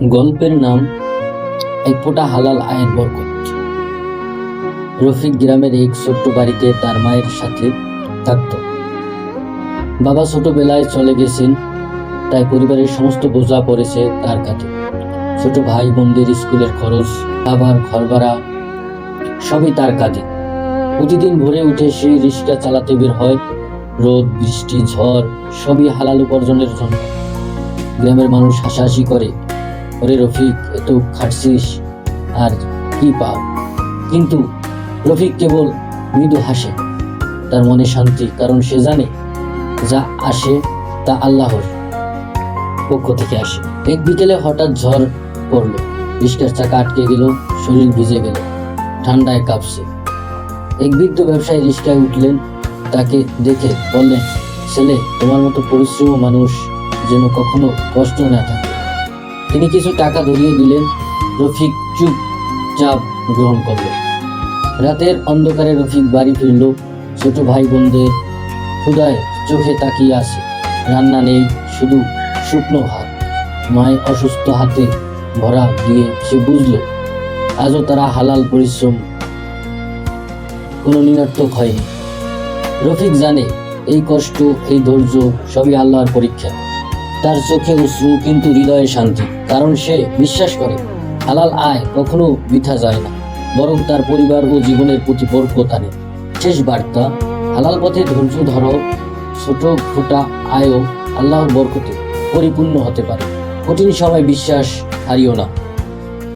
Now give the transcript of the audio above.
গল্পের নাম এক ফোঁটা হালাল আয়ের বরকত। রফিক গ্রামের এক ছোট্ট বাড়িতে তার মায়ের সাথে থাকত। বাবা ছোটবেলায় চলে গেছেন, তাই পরিবারের সমস্ত বোঝা পড়েছে তার কাঁধে। ছোট ভাই বোনদের স্কুলের খরচ, খাবার, ঘর ভাড়া সবই তার কাঁধে। প্রতিদিন ভোরে উঠে সেই রিক্সা চালাতে বের হয়, রোদ বৃষ্টি ঝড় সবই হালাল উপার্জনের জন্য। গ্রামের মানুষ হাসাহাসি করে, ওরে রফিক এত খাটছিস আর কি পাও? কিন্তু রফিক কেবল মৃদু হাসে। তার মনে শান্তি, কারণ সে জানে যা আসে তা আল্লাহর পক্ষ থেকে আসে। এক বিকেলে হঠাৎ ঝড় পড়ল, রিক্সার চাকা আটকে গেল, শরীর ভিজে গেল, ঠান্ডায় কাঁপছে। এক বৃদ্ধ ব্যবসায়ী রিক্সায় উঠলেন, তাকে দেখে বললেন, ছেলে, তোমার মতো পরিশ্রমী মানুষ যেন কখনো কষ্ট না থাকে। তিনি কিছু টাকা ধরিয়ে দিলেন। রফিক চুপচাপ গ্রহণ করল। রাতের অন্ধকারে রফিক বাড়ি ফিরল। ছোট ভাই বোনদের ক্ষুধায় চোখে তাকিয়ে আছে। রান্না নেই, শুধু শুকনো ভাত। মায়ের অসুস্থ হাতে ভরা দিয়ে সে বুঝল আজও তারা হালাল পরিশ্রম কোনো নিরর্থক হয়নি। রফিক জানে এই কষ্ট, এই ধৈর্য সবই আল্লাহর পরীক্ষা। তার চোখে অশ্রু, কিন্তু হৃদয়ে শান্তি, কারণ সে বিশ্বাস করে হালাল আয় কখনো বৃথা যায় না, বরং তার পরিবার ও জীবনের প্রতি বরকত আনে। শেষ বার্তা, হালাল পথে ধৈর্য ধরো, ছোট ফোঁটা আয়ও আল্লাহর বরকতে পরিপূর্ণ হতে পারে। কঠিন সময় বিশ্বাস হারিও না।